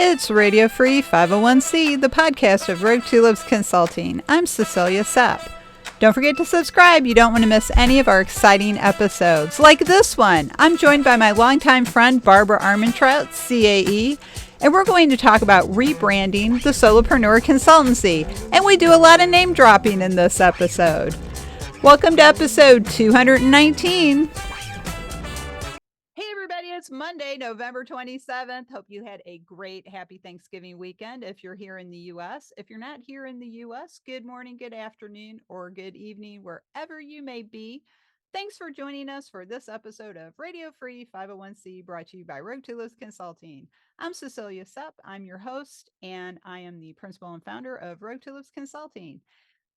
It's Radio Free 501c, the podcast of Rogue Tulips Consulting. I'm Cecilia Sepp. Don't forget to subscribe. You don't want to miss any of our exciting episodes, like this one. I'm joined by my longtime friend, Barbara Armentrout, CAE, and we're going to talk about rebranding the Solopreneur Consultancy. And we do a lot of name dropping in this episode. Welcome to episode 219. Hey everybody, it's Monday, November 27th. Hope you had a great, happy Thanksgiving weekend if you're here in the U.S. If you're not here in the U.S., good morning, good afternoon, or good evening, wherever you may be. Thanks for joining us for this episode of Radio Free 501c, brought to you by Rogue Tulips Consulting. I'm Cecilia Sepp. I'm your host, and I am the principal and founder of Rogue Tulips Consulting.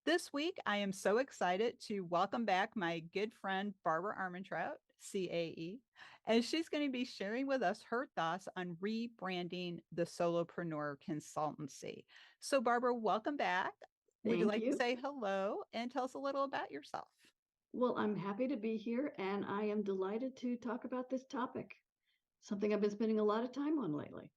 This week, I am so excited to welcome back my good friend, Barbara Armentrout, CAE, and she's going to be sharing with us her thoughts on rebranding the Solopreneur Consultancy. So, Barbara, welcome back. Would you like to say hello and tell us a little about yourself? Well, I'm happy to be here, and I am delighted to talk about this topic, something I've been spending a lot of time on lately.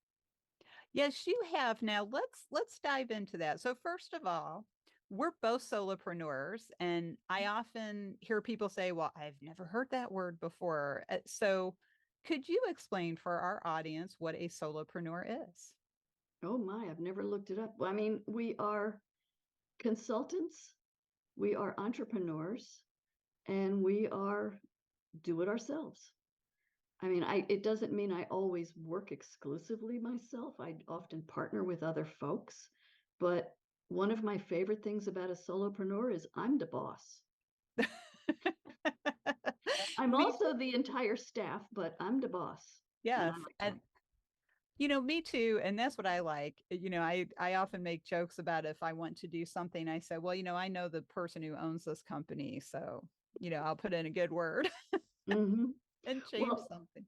Yes, you have. Now, let's dive into that. So, first of all, we're both solopreneurs, and I often hear people say, "Well, I've never heard that word before." So, could you explain for our audience what a solopreneur is? Oh my, I've never looked it up. I mean, we are consultants, we are entrepreneurs, and we are do it ourselves. I mean, it doesn't mean I always work exclusively myself. I often partner with other folks, but one of my favorite things about a solopreneur is I'm the boss. I'm Me, also the entire staff, but I'm the boss. And yes, I like and that. me too, and that's what I like. I often make jokes about if I want to do something, I say, well, I know the person who owns this company, so I'll put in a good word Hmm. and change Well, something.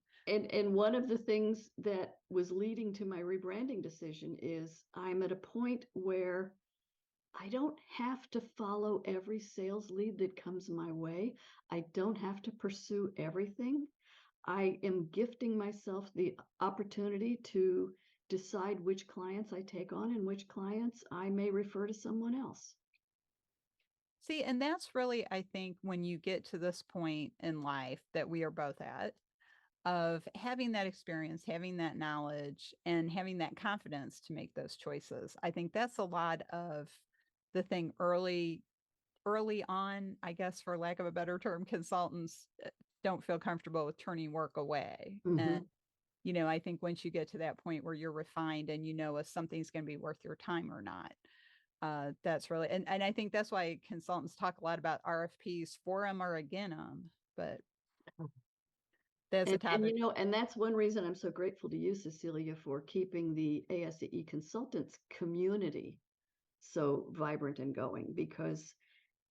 and one of the things that was leading to my rebranding decision is I'm at a point where I don't have to follow every sales lead that comes my way. I don't have to pursue everything. I am gifting myself the opportunity to decide which clients I take on and which clients I may refer to someone else. See, and that's really, I think, when you get to this point in life that we are both at, of having that experience, having that knowledge, and having that confidence to make those choices. I think that's a lot of the thing early on, I guess, for lack of a better term, consultants don't feel comfortable with turning work away. And, Hmm. I think once you get to that point where you're refined and you know if something's going to be worth your time or not, that's really, and I think that's why consultants talk a lot about RFPs, for them or against them, but that's a And topic. and that's one reason I'm so grateful to you, Cecilia, for keeping the ASCE consultants community so vibrant and going, because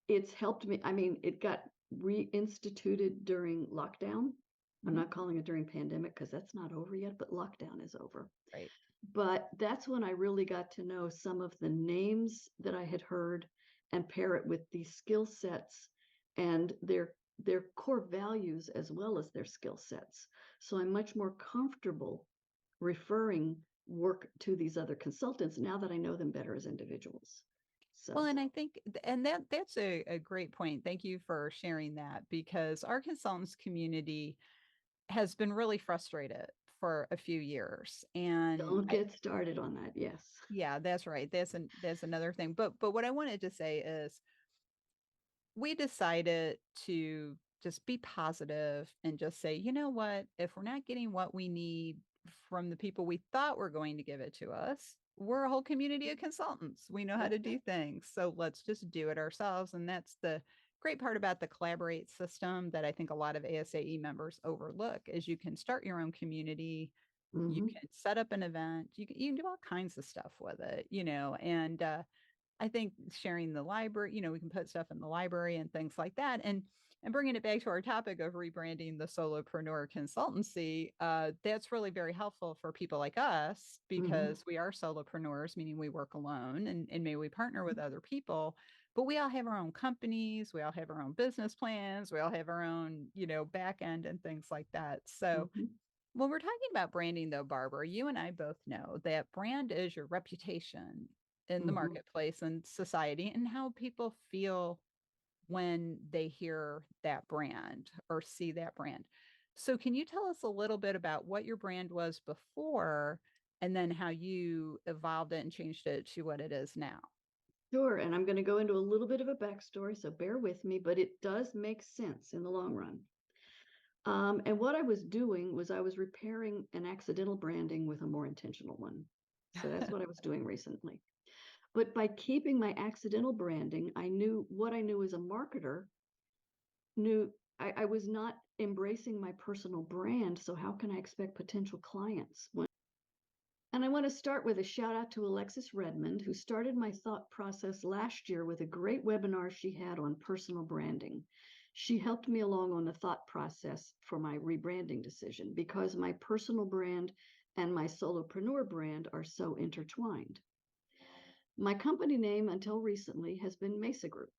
it's helped me. I mean, it got reinstituted during lockdown. I'm Mhm, not calling it during pandemic because that's not over yet, but lockdown is over. right. But that's when I really got to know some of the names that I had heard and pair it with these skill sets and their core values as well as their skill sets. So I'm much more comfortable referring work to these other consultants now that I know them better as individuals. Well, So, and I think, and that's a great point. Thank you for sharing that, because our consultants community has been really frustrated for a few years. And don't get started on that. Yes. yeah, that's right. That's another thing. But what I wanted to say is we decided to just be positive and just say, you know what, if we're not getting what we need from the people we thought were going to give it to us, we're a whole community of consultants. We know how to do things. So let's just do it ourselves. And that's the great part about the collaborate system that I think a lot of ASAE members overlook is you can start your own community. You Hmm. can set up an event. You can do all kinds of stuff with it, and I think sharing the library, we can put stuff in the library and things like that. And bringing it back to our topic of rebranding the solopreneur consultancy, that's really very helpful for people like us Hmm. because we are solopreneurs, meaning we work alone and maybe we partner with other people, but we all have our own companies, we all have our own business plans, we all have our own, back end and things like that. So Hmm. When we're talking about branding, though, Barbara, you and I both know that brand is your reputation in the Mhm. marketplace and society and how people feel when they hear that brand or see that brand. So, can you tell us a little bit about what your brand was before and then how you evolved it and changed it to what it is now? Sure. And I'm going to go into a little bit of a backstory, so bear with me, but it does make sense in the long run. And what I was doing was I was repairing an accidental branding with a more intentional one. So that's what I was doing recently. But by keeping my accidental branding, I knew what I knew as a marketer, knew I was not embracing my personal brand. So how can I expect potential clients when and I want to start with a shout out to Alexis Redmond, who started my thought process last year with a great webinar she had on personal branding. She helped me along on the thought process for my rebranding decision because my personal brand and my solopreneur brand are so intertwined. My company name until recently has been Mesa Group,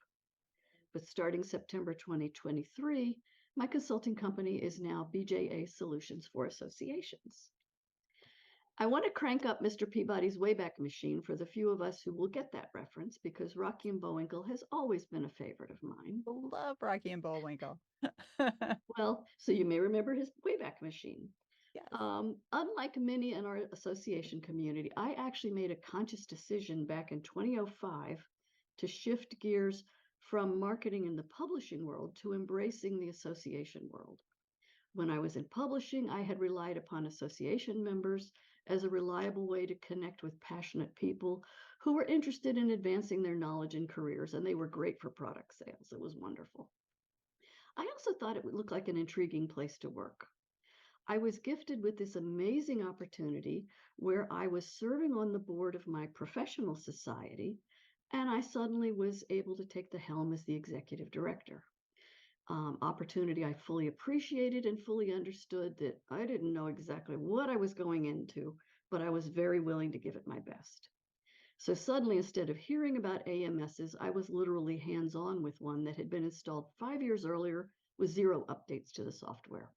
but starting September 2023, my consulting company is now BJA Solutions for Associations. I want to crank up Mr. Peabody's Wayback Machine for the few of us who will get that reference because Rocky and Bullwinkle has always been a favorite of mine. Love Rocky and Bullwinkle. Well, so you may remember his Wayback Machine. Yes. Unlike many in our association community, I actually made a conscious decision back in 2005 to shift gears from marketing in the publishing world to embracing the association world. When I was in publishing, I had relied upon association members as a reliable way to connect with passionate people who were interested in advancing their knowledge and careers, and they were great for product sales. It was wonderful. I also thought it would look like an intriguing place to work. I was gifted with this amazing opportunity where I was serving on the board of my professional society, and I suddenly was able to take the helm as the executive director. Opportunity I fully appreciated and fully understood that I didn't know exactly what I was going into, but I was very willing to give it my best. So suddenly, instead of hearing about AMSs, I was literally hands-on with one that had been installed 5 years earlier with zero updates to the software.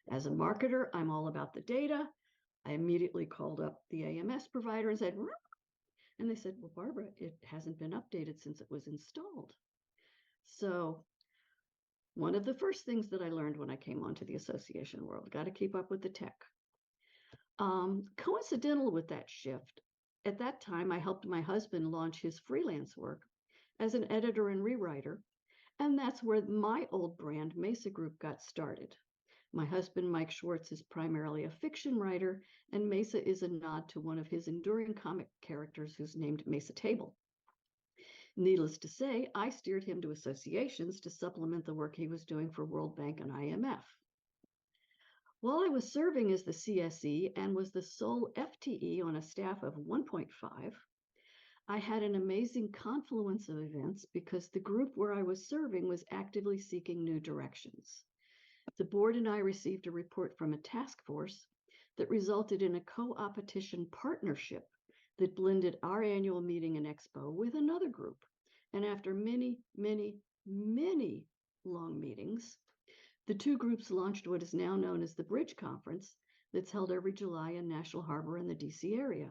As a marketer, I'm all about the data. I immediately called up the AMS provider and said, and they said, well, Barbara, it hasn't been updated since it was installed. So one of the first things that I learned when I came onto the association world, got to keep up with the tech. Coincidental with that shift, at that time, I helped my husband launch his freelance work as an editor and rewriter, and that's where my old brand, Mesa Group, got started. My husband, Mike Schwartz, is primarily a fiction writer, and Mesa is a nod to one of his enduring comic characters who's named Mesa Table. Needless to say, I steered him to associations to supplement the work he was doing for World Bank and IMF. While I was serving as the CSE and was the sole FTE on a staff of 1.5, I had an amazing confluence of events because the group where I was serving was actively seeking new directions. The board and I received a report from a task force that resulted in a co-opetition partnership that blended our annual meeting and expo with another group. And after many, many, many long meetings, the two groups launched what is now known as the Bridge Conference that's held every July in National Harbor in the DC area.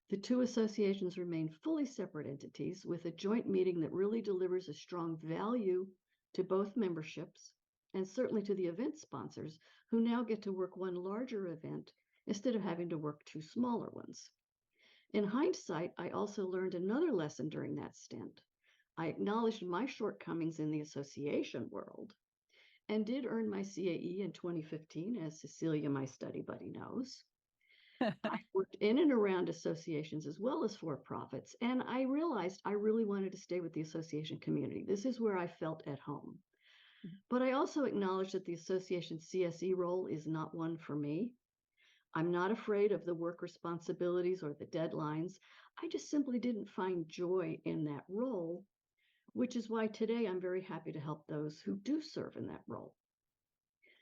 The two associations remain fully separate entities with a joint meeting that really delivers a strong value to both memberships and certainly to the event sponsors who now get to work one larger event instead of having to work two smaller ones. In hindsight, I also learned another lesson during that stint. I acknowledged my shortcomings in the association world and did earn my CAE in 2015, as Cecilia, my study buddy, knows. I worked in and around associations as well as for-profits, and I realized I really wanted to stay with the association community. This is where I felt at home. But I also acknowledge that the association CSE role is not one for me. I'm not afraid of the work responsibilities or the deadlines. I just simply didn't find joy in that role, which is why today I'm very happy to help those who do serve in that role.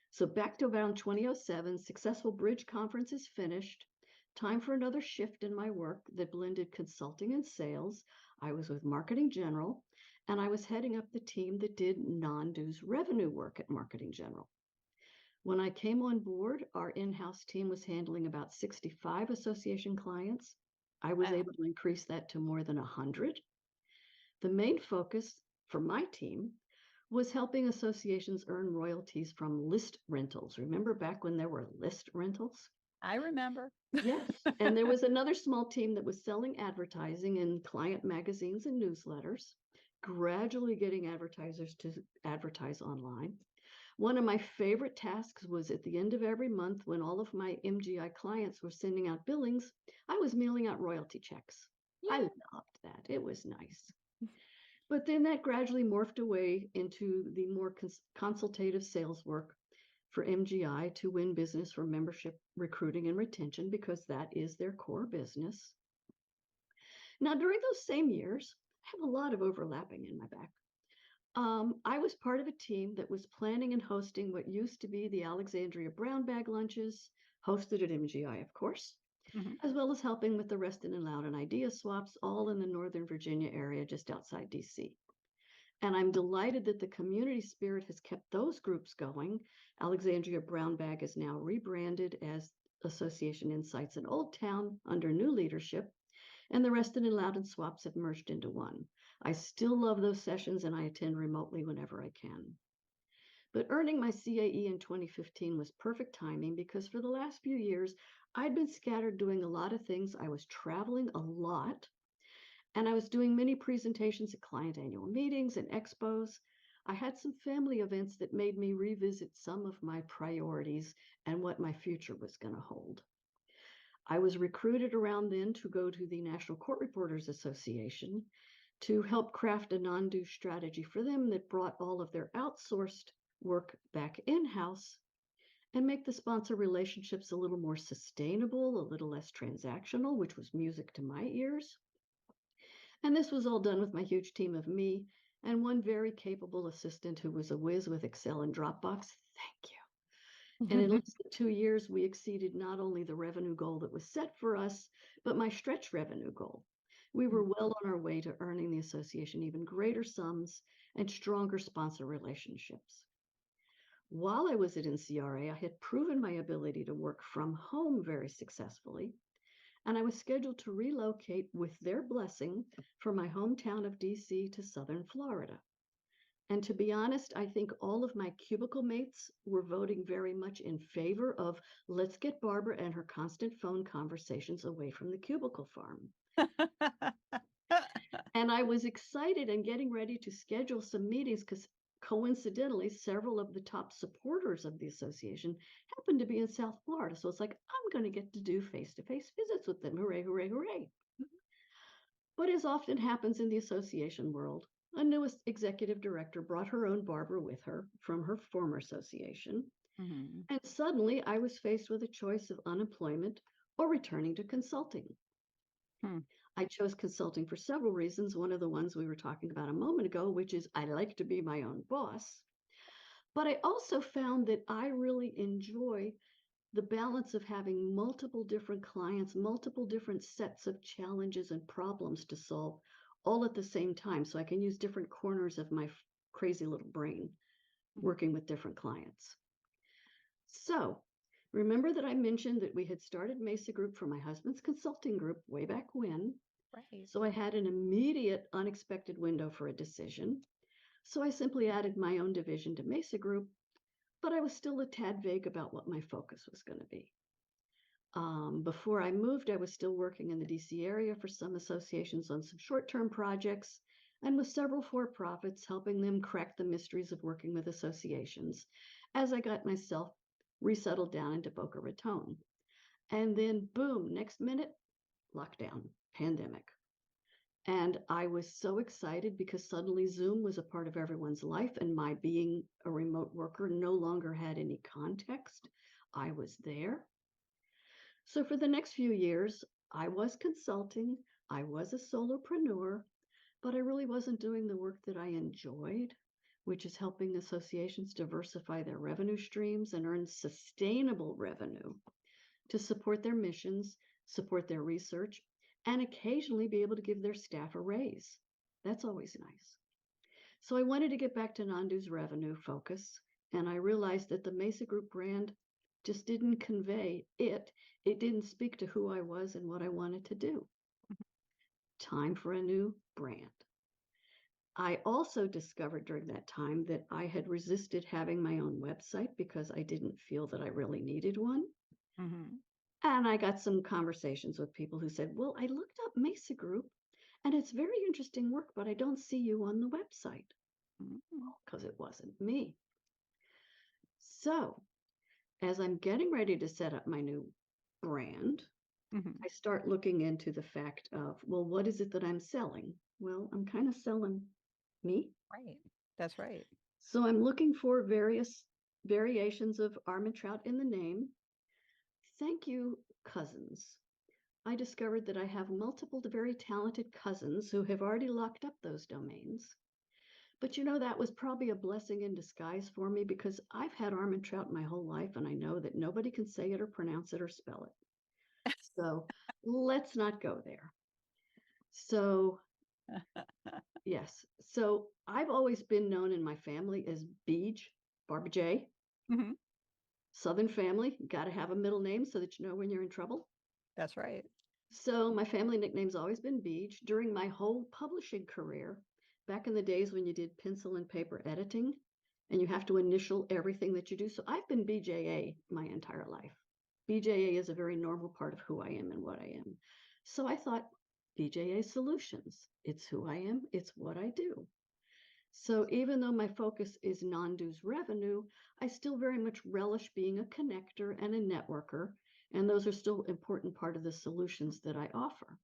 So back to around 2007, successful Bridge Conference is finished. Time for another shift in my work that blended consulting and sales. I was with Marketing General, and I was heading up the team that did non-dues revenue work at Marketing General. When I came on board, our in-house team was handling about 65 association clients. I was Wow. able to increase that to more than 100. The main focus for my team was helping associations earn royalties from list rentals. Remember back when there were list rentals? I remember. Yes. And there was another small team that was selling advertising in client magazines and newsletters, gradually getting advertisers to advertise online. One of my favorite tasks was at the end of every month when all of my MGI clients were sending out billings, I was mailing out royalty checks. I Yeah. loved that. It was nice. But then that gradually morphed away into the more consultative sales work for MGI to win business for membership recruiting and retention because that is their core business. Now, during those same years, I have a lot of overlapping in my back. I was part of a team that was planning and hosting what used to be the Alexandria Brown Bag lunches, hosted at MGI, of course, Mhm. as well as helping with the Reston and Loudon idea swaps, all in the Northern Virginia area just outside DC. And I'm delighted that the community spirit has kept those groups going. Alexandria Brown Bag is now rebranded as Association Insights in Old Town under new leadership, and the Reston and Loudon swaps have merged into one. I still love those sessions and I attend remotely whenever I can. But earning my CAE in 2015 was perfect timing because for the last few years, I'd been scattered doing a lot of things. I was traveling a lot, and I was doing many presentations at client annual meetings and expos. I had some family events that made me revisit some of my priorities and what my future was going to hold. I was recruited around then to go to the National Court Reporters Association to help craft a non-due strategy for them that brought all of their outsourced work back in-house and make the sponsor relationships a little more sustainable, a little less transactional, which was music to my ears. And this was all done with my huge team of me and one very capable assistant who was a whiz with Excel and Dropbox. Thank you. And in less than 2 years, we exceeded not only the revenue goal that was set for us, but my stretch revenue goal. We were well on our way to earning the association even greater sums and stronger sponsor relationships. While I was at NCRA, I had proven my ability to work from home very successfully, and I was scheduled to relocate with their blessing from my hometown of DC to Southern Florida. And to be honest, I think all of my cubicle mates were voting very much in favor of let's get Barbara and her constant phone conversations away from the cubicle farm. And I was excited and getting ready to schedule some meetings because coincidentally, several of the top supporters of the association happened to be in South Florida. So it's like, I'm going to get to do face-to-face visits with them. Hooray, hooray, hooray. But as often happens in the association world, a new executive director brought her own Barbara with her from her former association. Mhm. And suddenly I was faced with a choice of unemployment or returning to consulting. Hmm. I chose consulting for several reasons. One of the ones we were talking about a moment ago, which is I like to be my own boss. But I also found that I really enjoy the balance of having multiple different clients, multiple different sets of challenges and problems to solve all at the same time. So I can use different corners of my crazy little brain working with different clients. So remember that I mentioned that we had started Mesa Group for my husband's consulting group way back when. Right. So I had an immediate, unexpected window for a decision. So I simply added my own division to Mesa Group, but I was still a tad vague about what my focus was going to be. Before I moved, I was still working in the DC area for some associations on some short-term projects and with several for-profits, helping them crack the mysteries of working with associations as I got myself resettled down into Boca Raton. And then boom, next minute, lockdown, pandemic. And I was so excited because suddenly Zoom was a part of everyone's life, and my being a remote worker no longer had any context. I was there. So for the next few years, I was consulting, I was a solopreneur, but I really wasn't doing the work that I enjoyed, which is helping associations diversify their revenue streams and earn sustainable revenue to support their missions, support their research, and occasionally be able to give their staff a raise. That's always nice. So I wanted to get back to non-dues revenue focus And I realized that the Mesa Group brand just didn't convey it. It didn't speak to who I was and what I wanted to do. Time for a new brand. I also discovered during that time that I had resisted having my own website because I didn't feel that I really needed one. Mm-hmm. And I got some conversations with people who said, well, I looked up Mesa Group and it's very interesting work, but I don't see you on the website. Because it wasn't me. So as I'm getting ready to set up my new brand, Mm-hmm. I start looking into the fact of, well, what is it that I'm selling? Well, I'm kind of selling me. Right. That's right. So I'm looking for various variations of Armentrout in the name. Thank you, cousins. I discovered that I have multiple very talented cousins who have already locked up those domains. But that was probably a blessing in disguise for me because I've had Armentrout my whole life and I know that nobody can say it or pronounce it or spell it. So let's not go there. So yes. So I've always been known in my family as Beej, Barbara J. Mm-hmm. Southern family, got to have a middle name so that you know when you're in trouble. That's right. So my family nickname's always been Beej. During my whole publishing career, back in the days when you did pencil and paper editing, and you have to initial everything that you do. So I've been BJA my entire life. BJA is a very normal part of who I am and what I am. So I thought BJA Solutions, it's who I am, it's what I do. So even though my focus is non-dues revenue, I still very much relish being a connector and a networker, and those are still an important part of the solutions that I offer.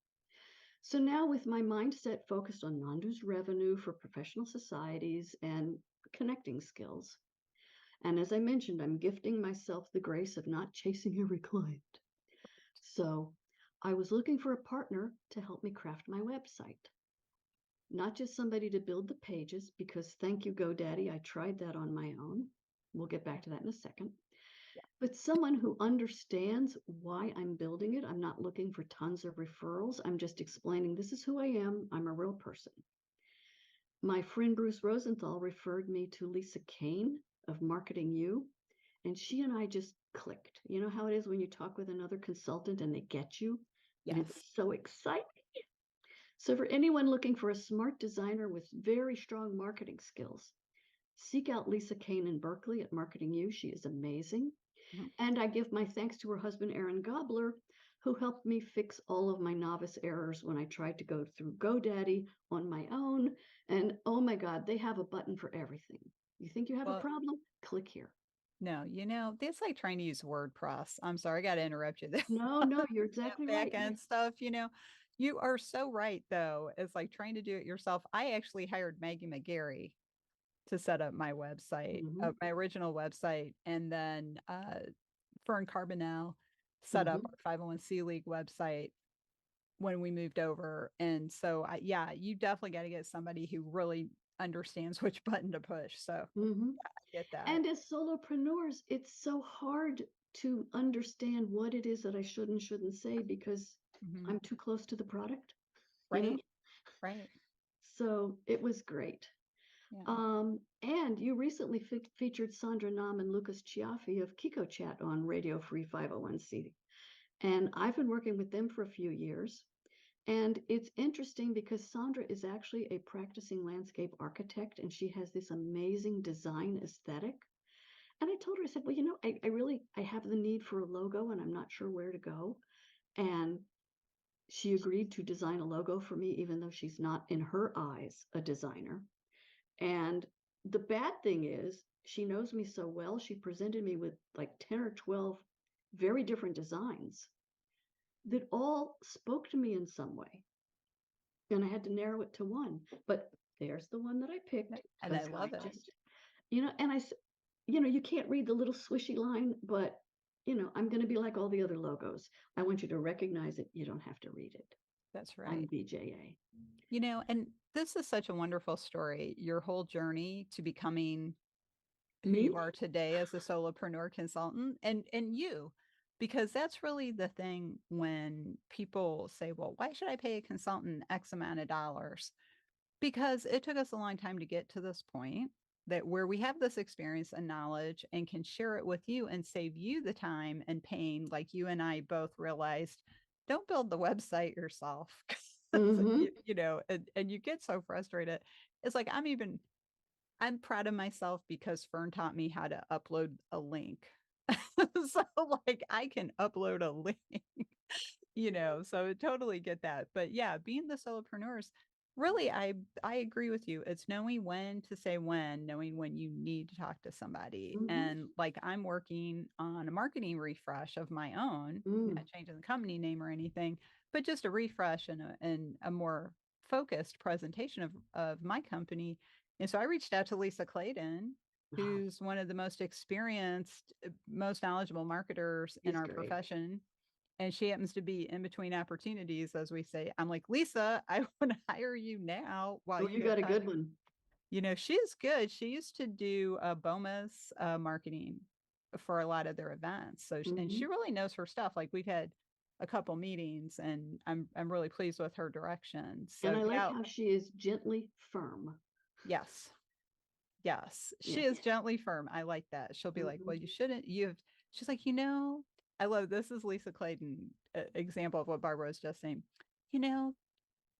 So now with my mindset focused on non-dues revenue for professional societies and connecting skills, and as I mentioned, I'm gifting myself the grace of not chasing every client. So I was looking for a partner to help me craft my website. Not just somebody to build the pages, because thank you, GoDaddy, I tried that on my own. We'll get back to that in a second. Yeah. But someone who understands why I'm building it. I'm not looking for tons of referrals. I'm just explaining this is who I am. I'm a real person. My friend Bruce Rosenthal referred me to Lisa Kane of Marketing You, and she and I just clicked. You know how it is when you talk with another consultant and they get you? And Yes. it's so exciting. So for anyone looking for a smart designer with very strong marketing skills, seek out Lisa Kane in Berkeley at Marketing You. She is amazing. Mm-hmm. And I give my thanks to her husband, Aaron Gobler, who helped me fix all of my novice errors when I tried to go through GoDaddy on my own. And oh my God, they have a button for everything. You think you have a Well, problem? Click here. no, that's like trying to use WordPress. I'm sorry, I got to interrupt you there. No, you're That exactly back right. end stuff, you are so right, though. It's like trying to do it yourself. I actually hired Maggie McGarry to set up my website, Mm-hmm, my original website. And then Fern Carbonell set up mm-hmm. our 501c League website when we moved over. And so, yeah, you definitely got to get somebody who really understands which button to push. So, Mm-hmm. yeah, I get that. And as solopreneurs, it's so hard to understand what it is that I should and shouldn't say because Mm-hmm. I'm too close to the product, you know? Right. Right. So it was great. Yeah. And you recently featured Sandra Nam and Lucas Chiaffi of Kiko Chat on Radio Free 501c. And I've been working with them for a few years. And it's interesting because Sandra is actually a practicing landscape architect and she has this amazing design aesthetic. And I told her, I said, well, I have the need for a logo and I'm not sure where to go. And she agreed to design a logo for me, even though she's not, in her eyes, a designer. And the bad thing is, she knows me so well, she presented me with like 10 or 12 very different designs that all spoke to me in some way. And I had to narrow it to one. But there's the one that I picked. And I love it. And I said, you can't read the little swishy line, but, I'm going to be like all the other logos. I want you to recognize it. You don't have to read it. That's I'm right. BJA. And this is such a wonderful story. Your whole journey to becoming who Me? you are today as a solopreneur consultant and you, because that's really the thing when people say, well, why should I pay a consultant X amount of dollars? Because it took us a long time to get to this point. that where we have this experience and knowledge and can share it with you and save you the time and pain, like you and I both realized, don't build the website yourself. Mm-hmm. And you get so frustrated. It's like I'm proud of myself because Fern taught me how to upload a link. So like I can upload a link, so totally get that. But yeah, being the solopreneurs, really I agree with you. It's knowing when to say when, knowing when you need to talk to somebody. Mm-hmm. And like I'm working on a marketing refresh of my own, not changing the company name or anything, but just a refresh and a more focused presentation of my company. And so I reached out to Lisa Clayton, Oh, who's one of the most experienced, most knowledgeable marketers in he's our great. profession. And she happens to be in between opportunities, as we say. I'm like, Lisa, I want to hire you now while Oh, you you have got a time. good one. She's good. She used to do BOMA's marketing for a lot of their events. And Mm-hmm. she really knows her stuff. Like we've had a couple meetings, and I'm really pleased with her direction. And So I like yeah, how she is gently firm. yes, yes, she Yeah. is gently firm. I like that. She'll be like, Mm-hmm. well, you shouldn't. She's like, I love this is Lisa Clayton example of what Barbara was just saying. You know,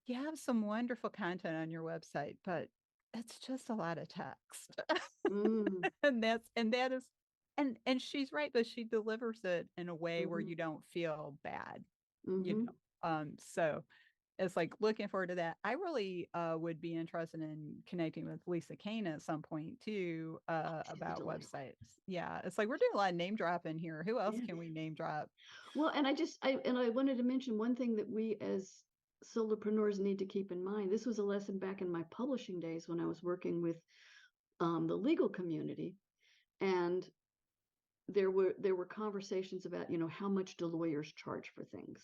you have some wonderful content on your website, but it's just a lot of text. Mm. That is and she's right, but she delivers it in a way where Mm-hmm. you don't feel bad, you Mm-hmm. know. So it's like looking forward to that. I really would be interested in connecting with Lisa Kane at some point too, She's a about delight. websites. Yeah, it's like we're doing a lot of name dropping here. Who else Yeah. can we name drop? Well, and I wanted to mention one thing that we as solopreneurs need to keep in mind. This was a lesson back in my publishing days when I was working with the legal community, and there were conversations about how much do lawyers charge for things,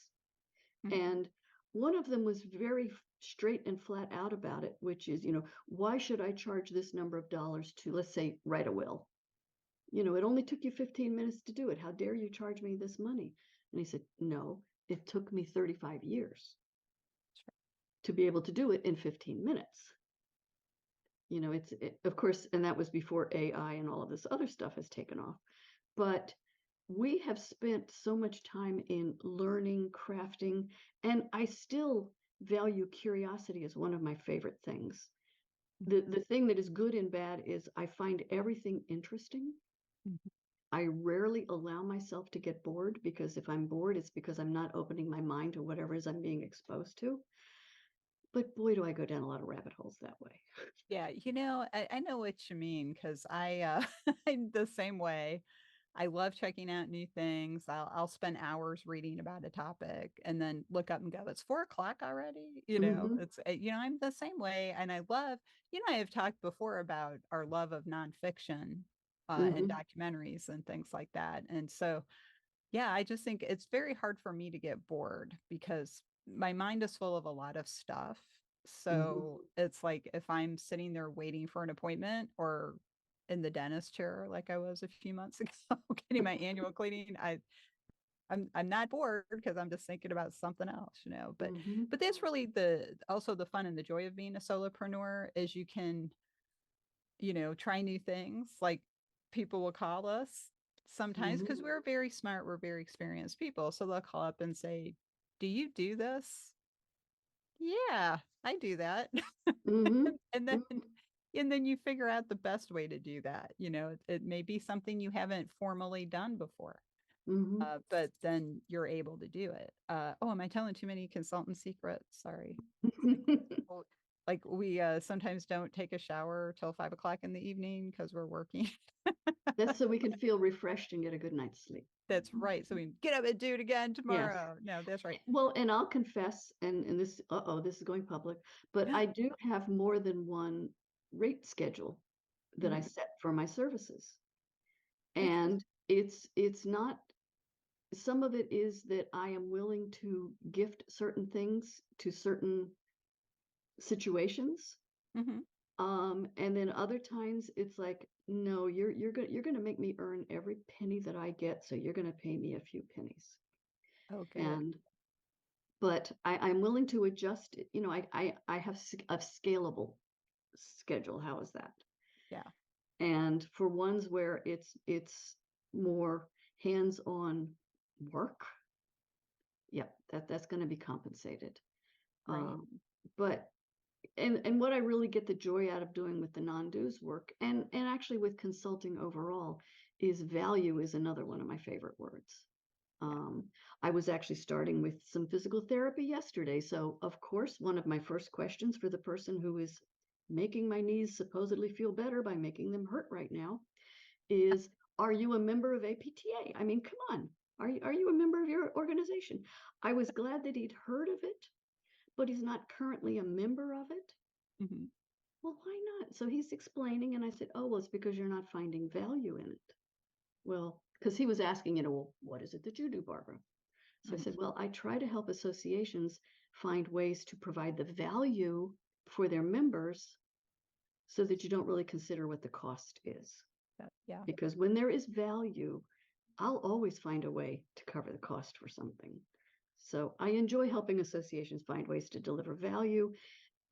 Mhm. and one of them was very straight and flat out about it, which is why should I charge this number of dollars to, let's say, write a will? It only took you 15 minutes to do it. How dare you charge me this money? And he said, no, it took me 35 years to be able to do it in 15 minutes. Of course, and that was before AI and all of this other stuff has taken off. But we have spent so much time in learning, crafting, and I still value curiosity as one of my favorite things. The thing that is good and bad is I find everything interesting. Mhm. I rarely allow myself to get bored, because if I'm bored, it's because I'm not opening my mind to whatever it is I'm being exposed to. But boy, do I go down a lot of rabbit holes that way. Yeah, I know what you mean because I'm the same way. I love checking out new things. I'll spend hours reading about a topic and then look up and go, it's 4 o'clock already. Mm-hmm, I'm the same way. And I love, I have talked before about our love of nonfiction and mm-hmm, documentaries and things like that. And so, yeah, I just think it's very hard for me to get bored because my mind is full of a lot of stuff. mm-hmm. So it's like if I'm sitting there waiting for an appointment or in the dentist chair like I was a few months ago getting my annual cleaning, I'm not bored because I'm just thinking about something else, But Mm-hmm, but that's really the fun and the joy of being a solopreneur is you can, try new things. Like people will call us sometimes mm-hmm, because we're very smart, we're very experienced people. So they'll call up and say, do you do this? Yeah, I do that. mm-hmm, and then and then you figure out the best way to do that. It may be something you haven't formally done before, mm-hmm. but then you're able to do it. Oh, am I telling too many consultant secrets? Sorry. It's like we sometimes don't take a shower till 5 o'clock in the evening because we're working. That's so we can feel refreshed and get a good night's sleep. That's right. So we can get up and do it again Yes. tomorrow. No, that's right. Well, and I'll confess, and this, this is going public, but I do have more than one rate schedule that I Mhm. set for my services. Interesting. And it's not, some of it is that I am willing to gift certain things to certain situations. Hmm. And then other times it's like, no, you're gonna make me earn every penny that I get, so you're gonna pay me a few pennies. Oh, good. And but I'm willing to adjust it. I have a scalable schedule. How is that? Yeah. And for ones where it's more hands-on work, yeah, that's going to be compensated. Right. But and what I really get the joy out of doing with the non-dues work and actually with consulting overall is value is another one of my favorite words. Yeah. I was actually starting with some physical therapy yesterday. So of course, one of my first questions for the person who is making my knees supposedly feel better by making them hurt right now is, are you a member of APTA? I mean, come on. Are you a member of your organization? I was glad that he'd heard of it, but he's not currently a member of it. Mm-hmm. Well, why not? So he's explaining, and I said, oh, well, it's because you're not finding value in it. Well, because he was asking, well, what is it that you do, Barbara? So I Mm-hmm. said, well, I try to help associations find ways to provide the value for their members so that you don't really consider what the cost is. Yeah. Because when there is value, I'll always find a way to cover the cost for something. So I enjoy helping associations find ways to deliver value.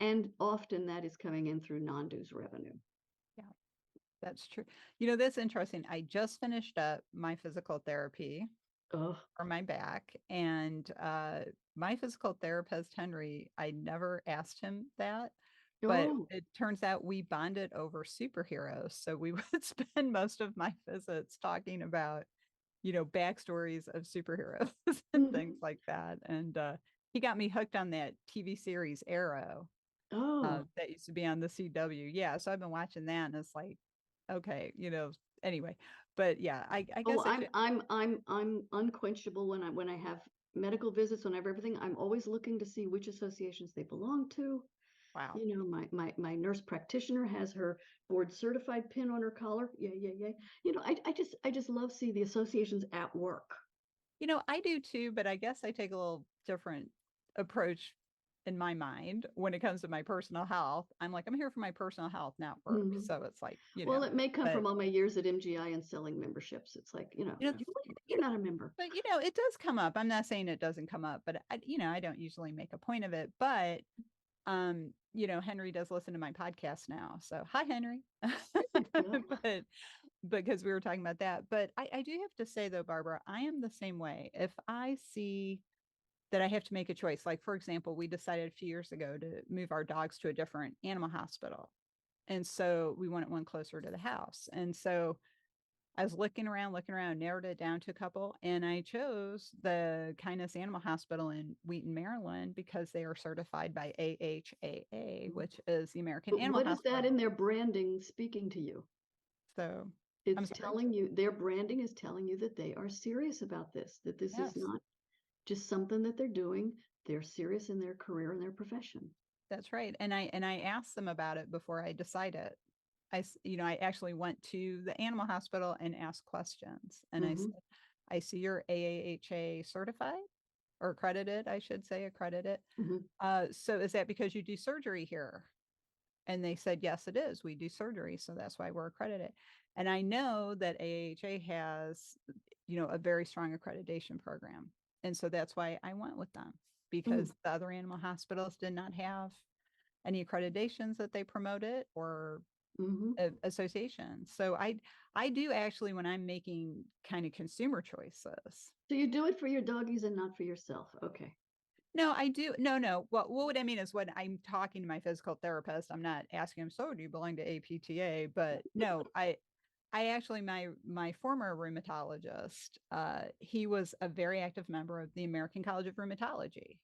And often that is coming in through non-dues revenue. Yeah. That's true. That's interesting. I just finished up my physical therapy Oh, for my back, and my physical therapist, Henry, I never asked him that, but oh, it turns out we bonded over superheroes. So we would spend most of my visits talking about, backstories of superheroes and things mhm. like that. And he got me hooked on that TV series Arrow Oh, that used to be on the CW. Yeah, so I've been watching that, and it's like, okay, anyway. But yeah, I oh, guess it could. I'm unquenchable when I have medical visits, when I have everything. I'm always looking to see which associations they belong to. Wow. My nurse practitioner has her board certified pin on her collar. Yeah, yeah, yeah. I just love see the associations at work. I do too, but I guess I take a little different approach in my mind when it comes to my personal health. I'm like, I'm here for my personal health, not work. Mhm. So it's like, Well, it may come but from all my years at MGI and selling memberships. It's like, you know, you're not a member. but it does come up. I'm not saying it doesn't come up, but I don't usually make a point of it. But Henry does listen to my podcast now. So hi, Henry. Yeah. but because we were talking about that. But I do have to say though, Barbara, I am the same way. If I see that I have to make a choice, like for example, we decided a few years ago to move our dogs to a different animal hospital. And so we wanted one closer to the house. And so I was looking around, narrowed it down to a couple, and I chose the Kindness Animal Hospital in Wheaton, Maryland, because they are certified by AHAA, which is the American But Animal what is that in Hospital. their branding speaking to you? So I'm It's sorry. telling you, their branding is telling you that they are serious about this, that this is Yes, not just something that they're doing. They're serious in their career and their profession. that's right. And I asked them about it before I decided. I actually went to the animal hospital and asked questions. And I Hmm. said, I see you're AAHA certified or accredited, I should say accredited. Hmm. So is that because you do surgery here? And they said, yes, it is. We do surgery. So that's why we're accredited. And I know that AHA has, a very strong accreditation program. And so that's why I went with them, because the other animal hospitals did not have any accreditations that they promoted or Hmm. associations. So I do actually, when I'm making kind of consumer choices. So you do it for your doggies and not for yourself. Okay. No, I do. No, no. What I mean is when I'm talking to my physical therapist, I'm not asking him, so do you belong to APTA? But no, I actually, my former rheumatologist, he was a very active member of the American College of Rheumatology.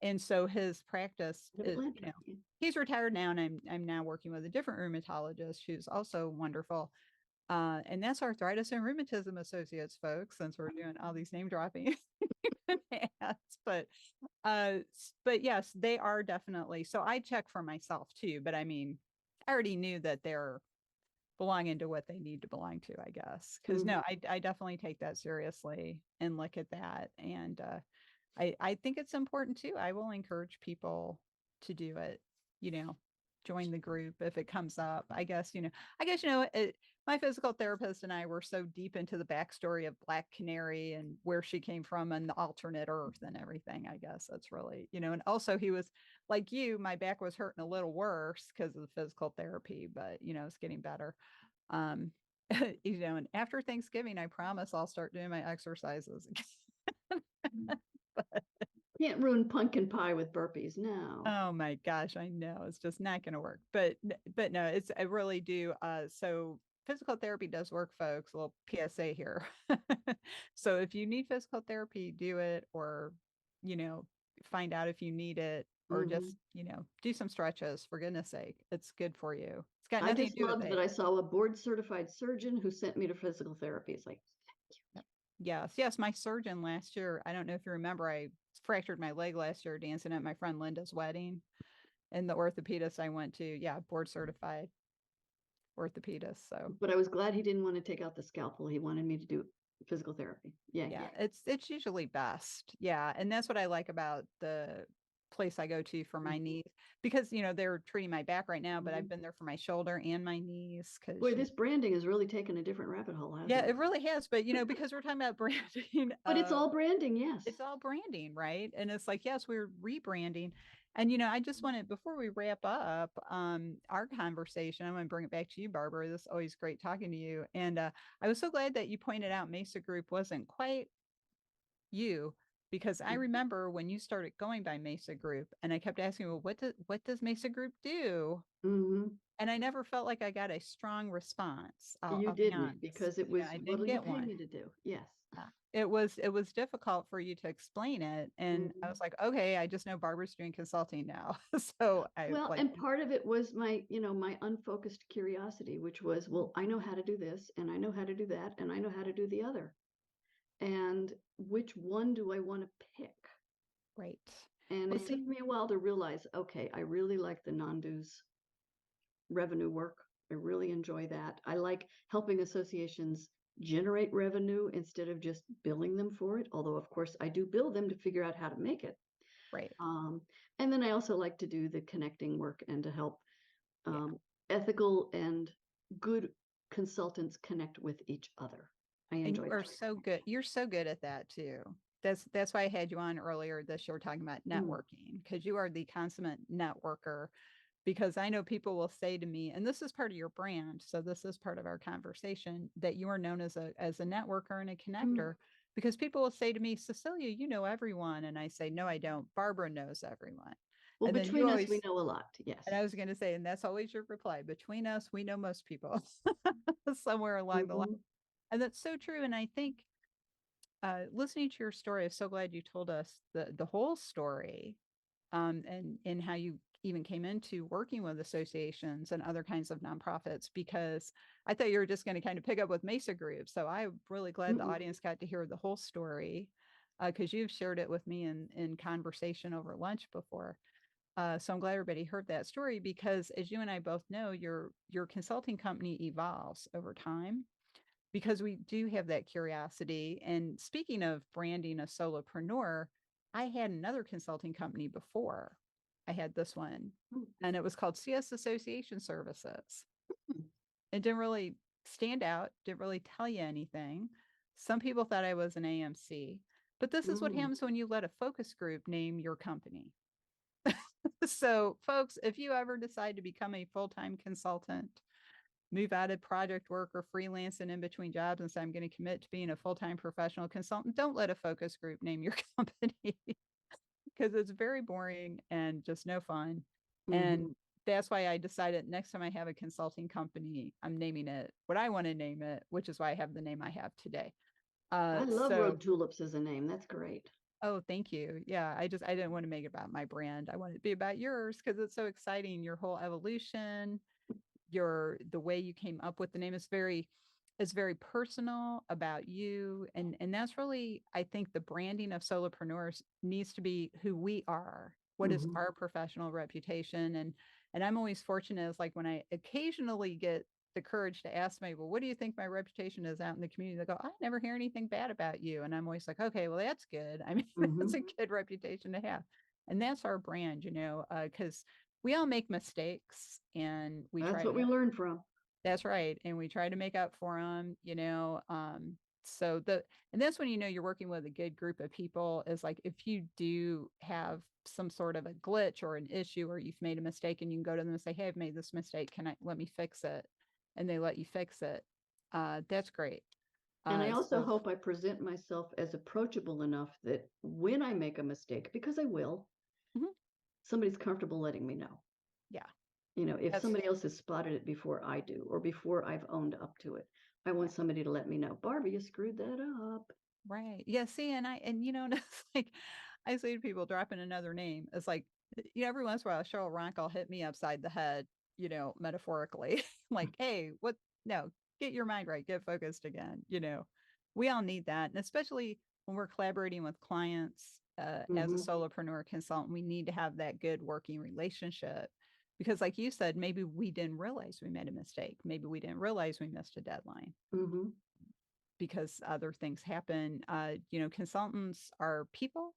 And so his practice Out of is, Atlanta. Yeah. he's retired now, and I'm now working with a different rheumatologist who's also wonderful. And that's Arthritis and Rheumatism Associates, folks, since we're doing all these name dropping ads. But yes, they are definitely. So I check for myself too, but I mean, I already knew that they're belonging to what they need to belong to, I guess. Because Hmm. no, I definitely take that seriously and look at that. And I think it's important too. I will encourage people to do it, you know, join the group if it comes up. My physical therapist and I were so deep into the backstory of Black Canary and where she came from and the alternate Earth and everything. I guess that's really, and also he was like you, my back was hurting a little worse because of the physical therapy, but it's getting better. Um, and after Thanksgiving, I promise I'll start doing my exercises again. But Can't ruin pumpkin pie with burpees. No. oh my gosh, I know it's just not going to work. But no, I really do. So physical therapy does work, folks. A little PSA here. So if you need physical therapy, do it, or you know, find out if you need it, or Hmm. just do some stretches. For goodness sake, it's good for you. It's got I nothing to just do with loved that age. I saw a board certified surgeon who sent me to physical therapy. It's like, Yep. Yes, yes. My surgeon last year. I don't know if you remember. I fractured my leg last year dancing at my friend Linda's wedding. And the orthopedist I went to, yeah, board certified orthopedist. So but I was glad he didn't want to take out the scalpel. He wanted me to do physical therapy. Yeah, yeah, yeah. it's usually best. Yeah. And that's what I like about the place I go to for my Mhm, knees because they're treating my back right now, but I've mhm. been there for my shoulder and my knees because Boy, this branding has really taken a different rabbit hole, yeah, hasn't it? it really has. But because we're talking about branding, But it's all branding, yes. it's all branding, right? And it's like, yes, we're rebranding. And I just want to before we wrap up our conversation, I want to bring it back to you, Barbara. This is always great talking to you. And I was so glad that you pointed out Mesa Group wasn't quite you because I remember when you started going by Mesa Group and I kept asking, well, what does Mesa Group do? Hmm. And I never felt like I got a strong response. You I'll be didn't honest. because it was, I didn't what'll you get pay one. me to do? Yes. It was difficult for you to explain it, and I Mhm. was like, okay, I just know Barbara's doing consulting now. So I Well, like, and part of it was my unfocused curiosity, which was, well, I know how to do this and I know how to do that and I know how to do the other. And which one do I want to pick? right. And Well, it see, took me a while to realize, okay, I really like the non-dues revenue work. I really enjoy that. I like helping associations generate revenue instead of just billing them for it. Although, of course, I do bill them to figure out how to make it. right. Um, and then I also like to do the connecting work and to help Yeah. um, ethical and good consultants connect with each other. I And enjoy you are that. so good. You're so good at that too. That's why I had you on earlier this year talking about Mm, networking because you are the consummate networker. Because I know people will say to me, and this is part of your brand, so this is part of our conversation, that you are known as a networker and a mm. connector. Because people will say to me, Cecilia, you know everyone, and I say, no, I don't. Barbara knows everyone, Well, and then you between us, we always, know a lot. Yes. and I was going to say, and that's always your reply. Between us, we know most people somewhere along the line, Hmm. and that's so true. And I think listening to your story, I'm so glad you told us the whole story and how you even came into working with associations and other kinds of nonprofits because I thought you were just going to kind of pick up with Mesa Group. So I'm really glad the Mm-mm. audience got to hear the whole story because you've shared it with me in conversation over lunch before. So I'm glad everybody heard that story because, as you and I both know, your consulting company evolves over time because we do have that curiosity. And speaking of branding a solopreneur, I had another consulting company before I had this one, and it was called CS Association Services. It didn't really stand out, didn't really tell you anything. Some people thought I was an AMC, but this is what Mm. happens when you let a focus group name your company. So, folks, if you ever decide to become a full time consultant, move out of project work or freelance and in between jobs and say, I'm going to commit to being a full time professional consultant, don't let a focus group name your company because it's very boring and just no fun. Mm-hmm. And that's why I decided next time I have a consulting company, I'm naming it what I want to name it, which is why I have the name I have today. I love So Road Tulips as a name. That's great. oh, thank you. Yeah, I didn't want to make it about my brand. I wanted it to be about yours because it's so exciting. Your whole evolution, the way you came up with the name is very personal about you. And that's really, I think the branding of solopreneurs needs to be who we are. What is Hmm. our professional reputation? And I'm always fortunate is like when I occasionally get the courage to ask me, well, what do you think my reputation is out in the community? They go, I never hear anything bad about you. And I'm always like, okay, well, that's good. I mean, Hmm. that's a good reputation to have. And that's our brand, because we all make mistakes and we That's try to what we learned from. that's right. And we try to make up for them, so and that's when you're working with a good group of people is like if you do have some sort of a glitch or an issue or you've made a mistake and you can go to them and say, hey, I've made this mistake. Let me fix it? and they let you fix it. That's great. And I also So, hope I present myself as approachable enough that when I make a mistake, because I will, mhm, somebody's comfortable letting me know. yeah, If that's somebody else has spotted it before I do, or before I've owned up to it, I yeah. want somebody to let me know, Barbie, you screwed that up. Right. Yeah. See, and it's like I say to people dropping another name, it's like, every once in a while, Cheryl Ronk will hit me upside the head, metaphorically, like, hey, what? No, get your mind right, get focused again. We all need that. And especially when we're collaborating with clients as a Mm-hmm. solopreneur consultant, we need to have that good working relationship. Because, like you said, maybe we didn't realize we made a mistake. Maybe we didn't realize we missed a deadline Mm-hmm. because other things happen. Consultants are people.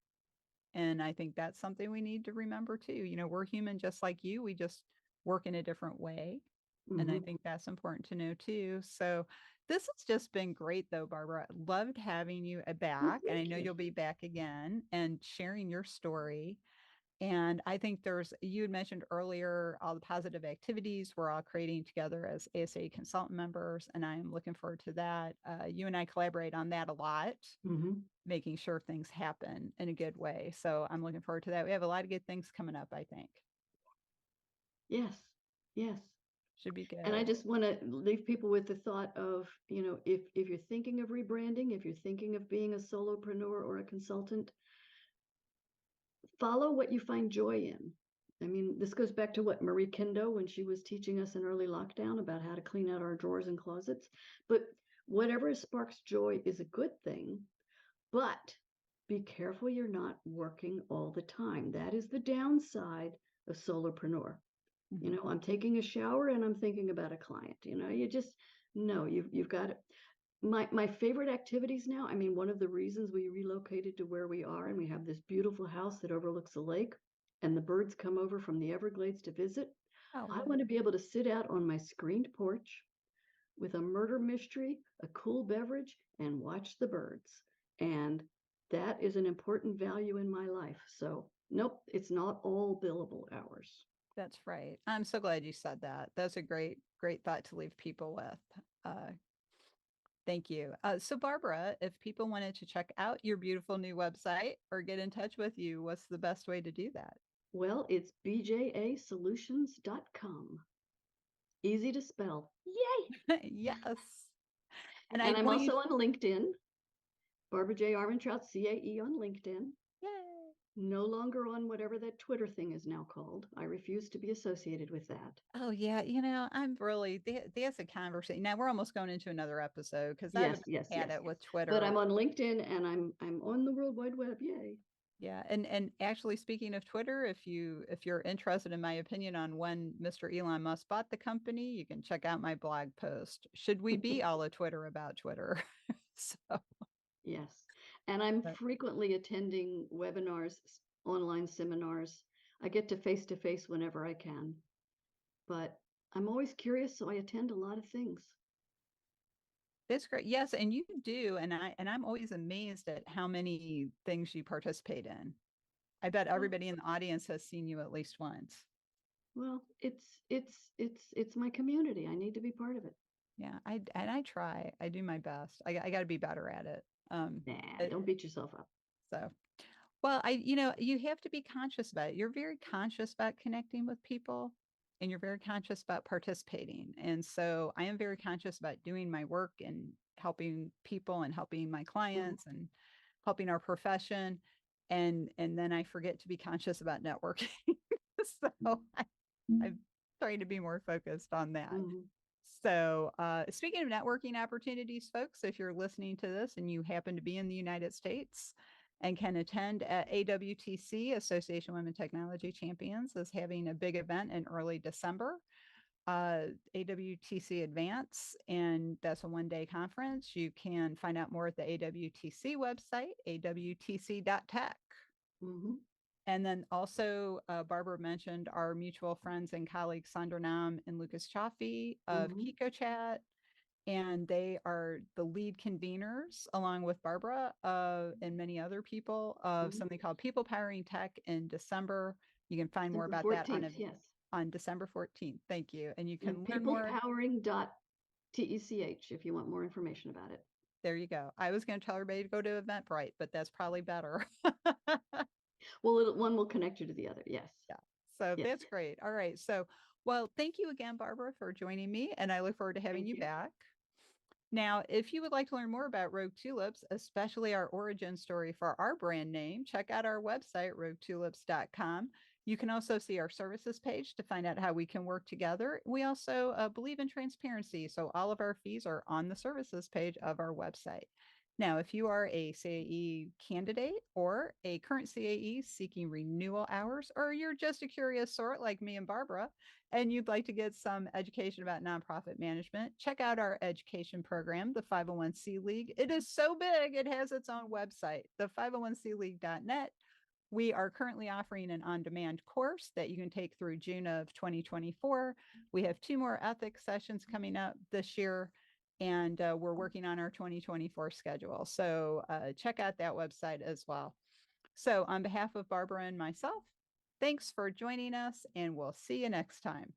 And I think that's something we need to remember too. We're human just like you. We just work in a different way. And I Mm-hmm. think that's important to know too. So this has just been great though, Barbara. Loved having you Well, back. And I thank know you. you'll be back again and sharing your story. And I think you had mentioned earlier all the positive activities we're all creating together as ASA consultant members. And I'm looking forward to that. You and I collaborate on that a lot, Mm-hmm. making sure things happen in a good way. So I'm looking forward to that. We have a lot of good things coming up, I think. Yes. Yes. Should be And I good. just want to leave people with the thought of, if you're thinking of rebranding, if you're thinking of being a solopreneur or a consultant, follow what you find joy in. I mean, this goes back to what Marie Kondo when she was teaching us in early lockdown about how to clean out our drawers and closets. But whatever sparks joy is a good thing. But be careful you're not working all the time. That is the downside of solopreneur. Mhm. I'm taking a shower and I'm thinking about a client. You just no, you've got it. My favorite activities now, I mean, one of the reasons we relocated to where we are and we have this beautiful house that overlooks a lake and the birds come over from the Everglades to visit. I Oh, want to be able to sit out on my screened porch with a murder mystery, a cool beverage, and watch the birds. And that is an important value in my life. So, nope, it's not all billable hours. that's right. I'm so glad you said that. That's a great, great thought to leave people with. Uh, Thank you. So, Barbara, if people wanted to check out your beautiful new website or get in touch with you, what's the best way to do that? Well, it's bjasolutions.com. Easy to spell. Yay! Yes. And I And I'm want you also on LinkedIn, Barbara J. Armentrout, CAE on LinkedIn. Yay. No longer on whatever that Twitter thing is now called. I refuse to be associated with that. Oh yeah, I'm really there's a conversation. Now we're almost going into another episode because I've Yes, yes, had yes. it with But I'm Twitter. on LinkedIn and I'm on the World Wide Web. Yay. Yeah, and actually speaking of Twitter, if you're interested in my opinion on when Mr. Elon Musk bought the company, you can check out my blog post. Should we be all a Twitter about Twitter? So, Yes. And I'm but frequently attending webinars, online seminars. I get to face whenever I can, but I'm always curious, so I attend a lot of things. that's great. Yes, and you do, and I'm always amazed at how many things you participate in. I bet Well, everybody in the audience has seen you at least once. well, it's my community. I need to be part of it. Yeah, I try. I do my best. I got to be better at it. Nah, It, don't beat yourself up. so well, you have to be conscious about it. You're very conscious about connecting with people, and you're very conscious about participating. And so I am very conscious about doing my work and helping people and helping my Mhm. clients and helping our profession. And then I forget to be conscious about networking. So I'm trying to be more focused on that. Mhm. So, speaking of networking opportunities, folks, if you're listening to this and you happen to be in the United States and can attend at AWTC, Association of Women Technology Champions, is having a big event in early December, AWTC Advance, and that's a one-day conference. You can find out more at the AWTC website, awtc.tech. Mhm. And then also, Barbara mentioned our mutual friends and colleagues, Sandra Nam and Lucas Chaffee of Mhm. KikoChat, and they are the lead conveners, along with Barbara and many other people, of Mhm. something called People Powering Tech in December. You can find more December about that 14th, yes. on December 14th. Thank you. And you And can learn more. peoplepowering.tech. TECH, if you want more information about it. There you go. I was going to tell everybody to go to Eventbrite, but that's probably better. Well, one will connect you to the other. Yes. Yeah. So Yes. that's great. All right. So, well, thank you again, Barbara, for joining me, and I look forward to having Thank you you. back. Now, if you would like to learn more about Rogue Tulips, especially our origin story for our brand name, check out our website, roguetulips.com. You can also see our services page to find out how we can work together. We also believe in transparency, so all of our fees are on the services page of our website. Now, if you are a CAE candidate or a current CAE seeking renewal hours, or you're just a curious sort like me and Barbara, and you'd like to get some education about nonprofit management, check out our education program, the 501c League. It is so big, it has its own website, the 501cleague.net. We are currently offering an on-demand course that you can take through June of 2024. We have 2 more ethics sessions coming up this year, and we're working on our 2024 schedule. So check out that website as well. So on behalf of Barbara and myself, thanks for joining us, and we'll see you next time.